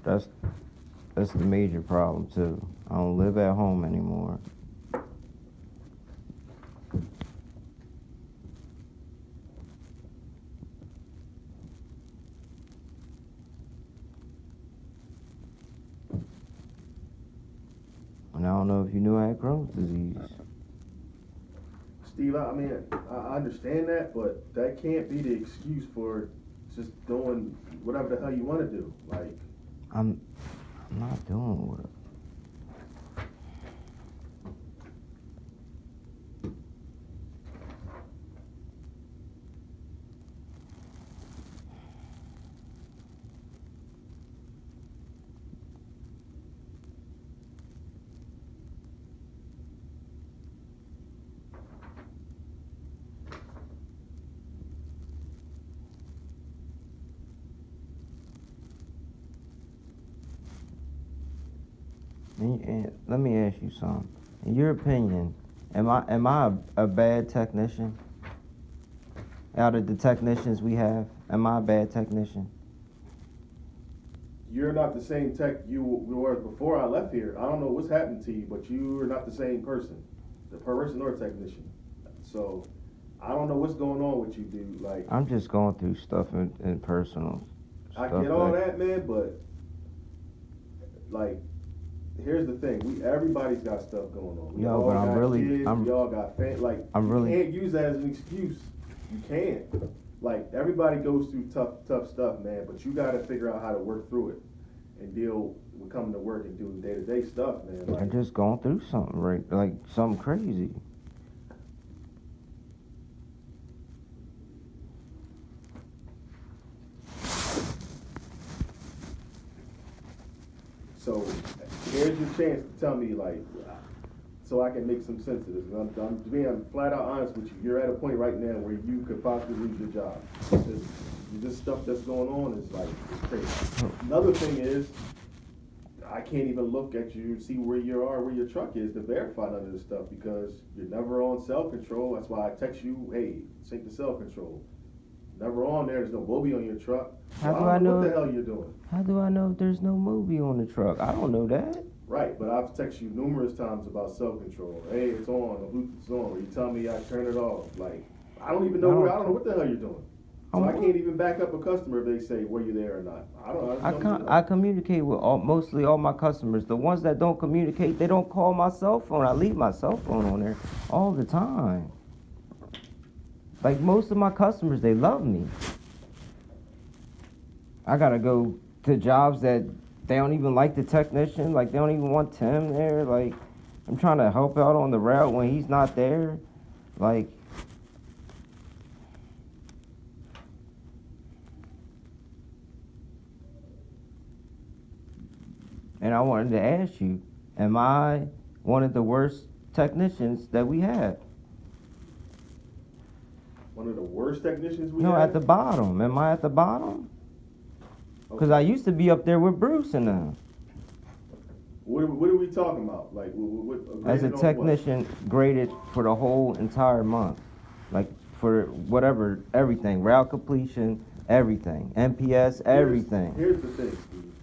That's that's the major problem too. I don't live at home anymore. And I don't know if you knew I had Crohn's disease. Steve, I mean, I understand that, but that can't be the excuse for just doing whatever the hell you want to do. Like, I'm not doing what. And let me ask you something. In your opinion, am I a bad technician? Out of the technicians we have, am I a bad technician? you're not the same tech you were before I left here. I don't know what's happened to you, but you are not the same person, the person or technician. So I don't know what's going on with you, dude. Like, I'm just going through stuff in personal. I get all that, man, but like, here's the thing: everybody's got stuff going on. We Yo, all but got kids. We all got like. I'm really. You can't use that as an excuse. You can't. Like, everybody goes through tough stuff, man. But you got to figure out how to work through it and deal with coming to work and doing day-to-day stuff, man. Like, I'm just going through something, right? Like something crazy. so here's your chance to tell me, like, so I can make some sense of this. I'm being flat out honest with you. You're at a point right now where you could possibly lose your job. This stuff that's going on is like, it's crazy. Another thing is, I can't even look at you and see where you are, where your truck is to verify none of this stuff because you're never on cell control. That's why I text you, hey, sync the cell control. Never on there. There's no Moby on your truck. So How do I know what the hell you're doing? How do I know if there's no movie on the truck? I don't know that. Right, but I've texted you numerous times about cell control. Hey, it's on. The Bluetooth's on. Or you tell me I turn it off. Like, I don't even know I don't know what the hell you're doing. So I can't even back up a customer if they say, were you there or not? I communicate with mostly all my customers. The ones that don't communicate, they don't call my cell phone. I leave my cell phone on there all the time. Like most of my customers, they love me. I gotta go to jobs that they don't even like the technician. Like they don't even want Tim there. Like I'm trying to help out on the route when he's not there. Like. And I wanted to ask you, am I one of the worst technicians that we have? One of the worst technicians we have? No, at the bottom. Am I at the bottom? Because I used to be up there with Bruce and them. What are we talking about? Like, what as a technician, graded for the whole entire month. Like, for whatever, everything. Route completion, everything. MPS, everything. Here's the thing, Steve.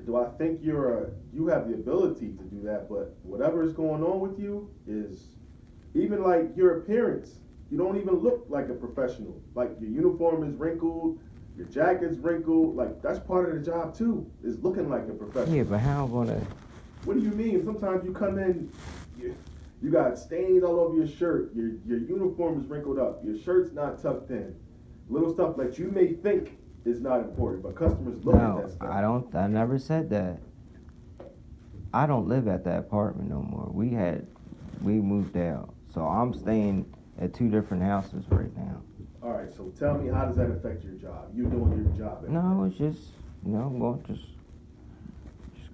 Do I think you have the ability to do that, but whatever is going on with you is, even like your appearance, you don't even look like a professional. Like your uniform is wrinkled, your jacket's wrinkled, like that's part of the job too, is looking like a professional. Yeah, but how I'm gonna... What do you mean? Sometimes you come in, you got stains all over your shirt, your uniform is wrinkled up, your shirt's not tucked in. Little stuff that you may think is not important, but customers look at that stuff. I never said that. I don't live at that apartment no more. We moved out. So I'm staying at two different houses right now. All right, so tell me, how does that affect your job? You doing your job? No, it's just, well, just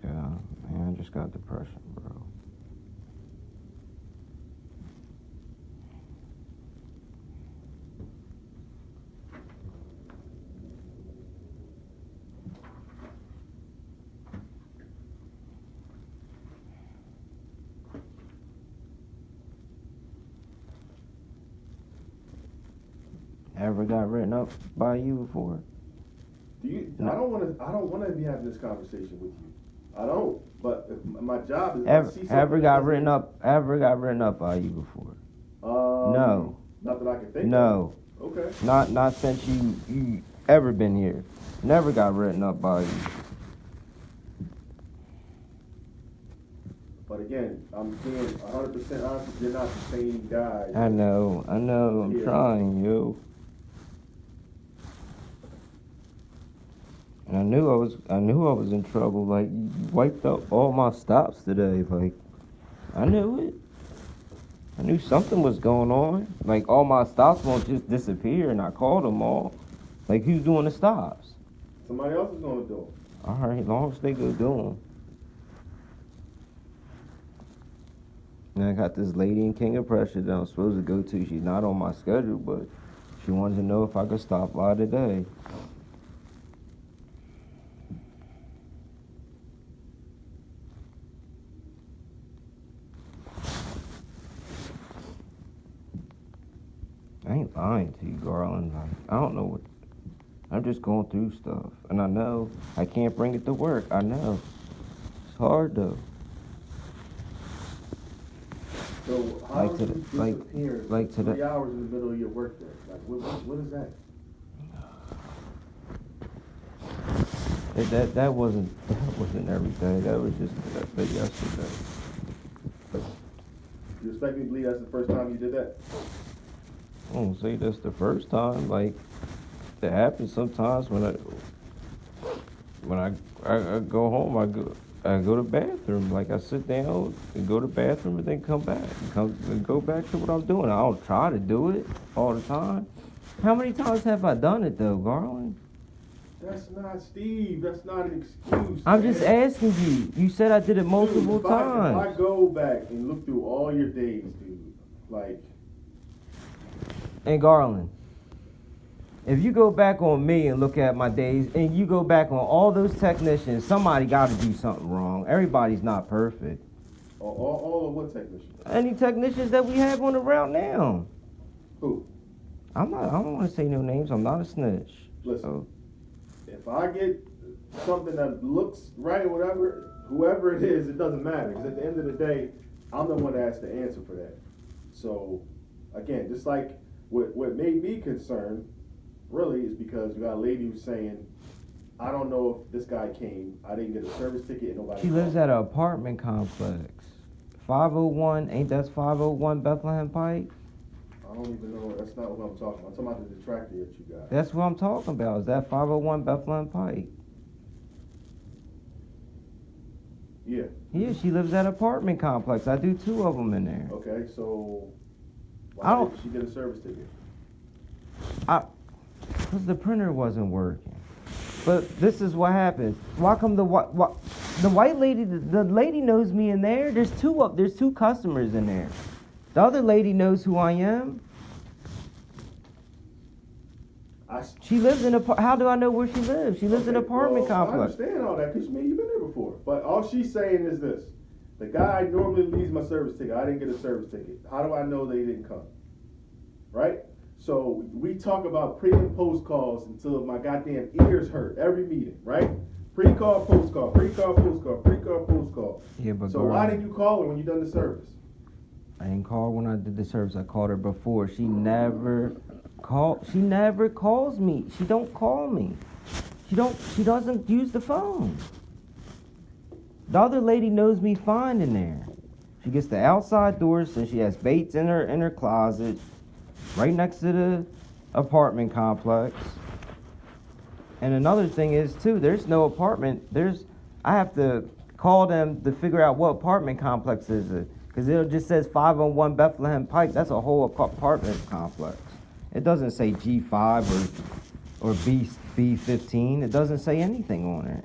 I just got depression, bro. Ever got written up by you before? I don't wanna be having this conversation with you. I don't. But my job is. if I Ever, see something ever that got doesn't- written up? Ever got written up by you before? No. Not that I can think No. of. Okay. Not since you ever been here. Never got written up by you. But again, I'm being 100% honest. You're not the same guy. I know. I'm Yeah. trying, yo. And I knew I was in trouble. Like, you wiped up all my stops today. Like, I knew it. I knew something was going on. Like, all my stops won't just disappear, and I called them all. Like, who's doing the stops? Somebody else is gonna do it. All right, as long as they go do them. And I got this lady in King of Prussia that I'm supposed to go to. She's not on my schedule, but she wanted to know if I could stop by today. I ain't lying to you, Garland. Like, I don't know what. I'm just going through stuff, and I know I can't bring it to work. I know it's hard though. So how Like did to you the- like- disappear like to the- 3 hours in the middle of your work day? Like what is that? That wasn't every day. That was just yesterday. You expect me to believe that's the first time you did that? I don't say that's the first time. Like, it happens sometimes when I go home. I go to the bathroom. Like, I sit down and go to the bathroom and then come back and go back to what I'm doing. I don't try to do it all the time. How many times have I done it though, Garland? That's not Steve. That's not an excuse. I'm man. just asking you. You said I did it multiple Dude, if I times. go back and look through all your days, dude, like. And Garland, if you go back on me and look at my days, and you go back on all those technicians, somebody got to do something wrong. Everybody's not perfect. All of what technicians? Any technicians that we have on the route now. Who? I don't want to say no names. I'm not a snitch. Listen, So, if I get something that looks right or whatever, whoever it is, it doesn't matter. Because at the end of the day, I'm the one that has to answer for that. So, again, just like what made me concerned, really, is because you got a lady who's saying, I don't know if this guy came. I didn't get a service ticket and nobody she called. lives at an apartment complex. 501, ain't that's 501 Bethlehem Pike? I don't even know. That's not what I'm talking about. I'm talking about the detractor that you got. That's what I'm talking about. Is that 501 Bethlehem Pike? Yeah. Yeah, she lives at an apartment complex. I do 2 of them in there. Okay, so I why don't- did she get a service ticket? Because the printer wasn't working. But this is what happens. Why come the white lady, the lady knows me in there? There's 2 customers in there. The other lady knows who I am. She lives in a, how do I know where she lives? She lives in an Okay, apartment well, complex. I understand all that because you've been there before. But all she's saying is this: the guy normally leaves my service ticket. I didn't get a service ticket. How do I know they didn't come? Right? So we talk about pre and post calls until my goddamn ears hurt every meeting. Right? Pre-call, post call, pre-call, post call, pre-call, post call. Yeah, but So girl, why didn't you call her when you done the service? I didn't call her when I did the service. I called her before. She never calls me. She don't call me. She doesn't use the phone. The other lady knows me fine in there. She gets the outside doors and she has Bates in her closet, right next to the apartment complex. And another thing is too, there's no apartment. I have to call them to figure out what apartment complex is it. Because it just says 501 Bethlehem Pike. That's a whole apartment complex. It doesn't say G5 or B15. It doesn't say anything on there.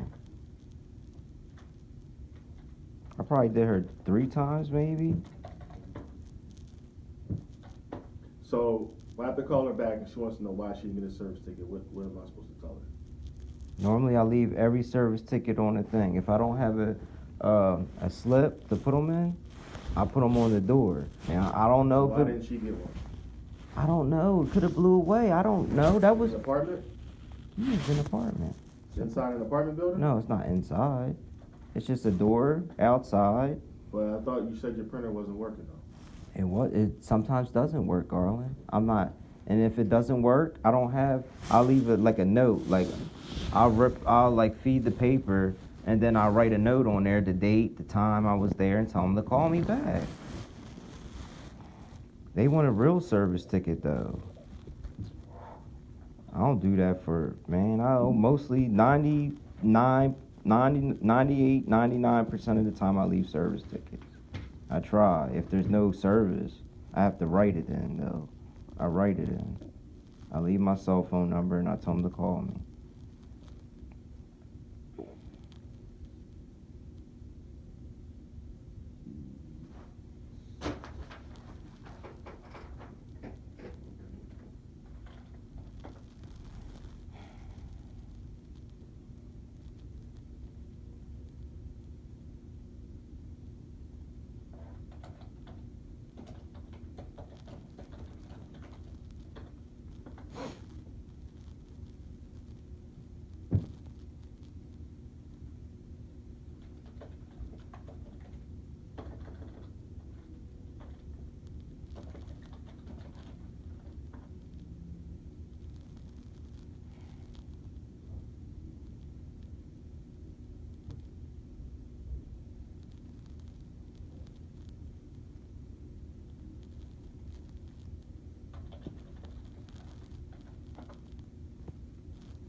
I probably did her 3 times maybe. So I have to call her back and she wants to know why she didn't get a service ticket. What am I supposed to tell her? Normally I leave every service ticket on the thing. If I don't have a slip to put them in, I put them on the door. Now I don't know Why if didn't she get one? I don't know. It could have blew away. I don't know. That was An apartment? an apartment. Inside an apartment building? No, it's not inside. It's just a door outside. But I thought you said your printer wasn't working though. And what it sometimes doesn't work, Garland. I'm not, and if it doesn't work, I'll leave it like a note. Like I'll like feed the paper, and then I'll write a note on there, the date, the time I was there, and tell them to call me back. They want a real service ticket though. I don't do that for, man, I owe mostly 99, 90, 98, 99% of the time I leave service tickets. I try. If there's no service, I have to write it in though. I write it in. I leave my cell phone number and I tell them to call me.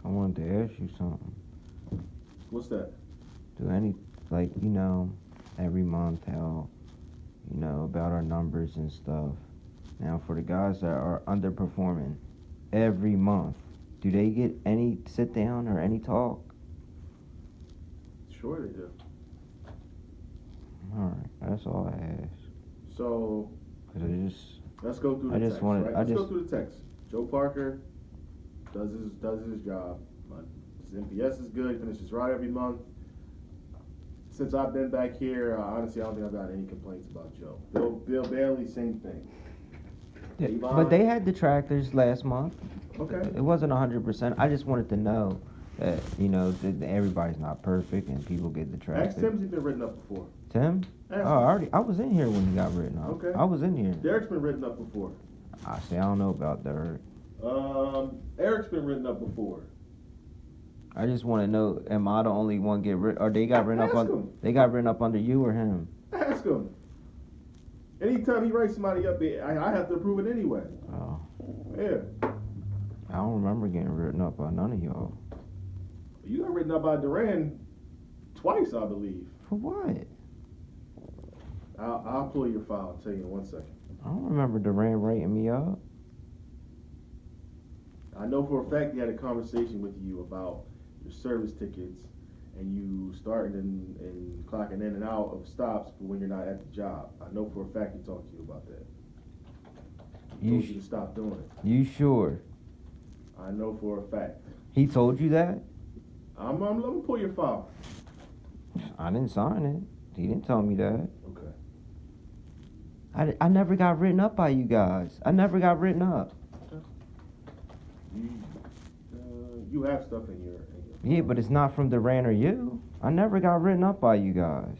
I wanted to ask you something. What's that? Do any, like, every month how, about our numbers and stuff. Now, for the guys that are underperforming every month, do they get any sit down or any talk? Sure they do. All right, that's all I asked. So, 'Cause let's go through the I text, just wanted- right? I Let's go just- through the text. Joe Parker does his job. His NPS is good. Finishes right every month. Since I've been back here, honestly, I don't think I've got any complaints about Joe. Bill Bailey, same thing. Yeah, Avon. but they had detractors last month. Okay. It wasn't 100%. I just wanted to know that, that everybody's not perfect and people get Ask detracted. Tim's he been written up before. Tim? Ask Oh, him. I was in here when he got written up. Okay. I was in here. Derek's been written up before. I don't know about Derek. Eric's been written up before. I just want to know, am I the only one get written, or they got written Ask up him. they got written up under you or him? Ask him. Anytime he writes somebody up, I have to approve it anyway. Oh, Yeah. I don't remember getting written up by none of y'all. You got written up by Duran twice, I believe. For what? I'll pull your file and tell you in 1 second. I don't remember Duran writing me up. I know for a fact he had a conversation with you about your service tickets and you starting and clocking in and out of stops when you're not at the job. I know for a fact he talked to you about that. He You told you to stop doing it. You sure? I know for a fact. He told you that? Let me pull your file. I didn't sign it. He didn't tell me that. Okay. I never got written up by you guys. I never got written up. You have stuff in your Yeah, but it's not from Duran or you. I never got written up by you guys.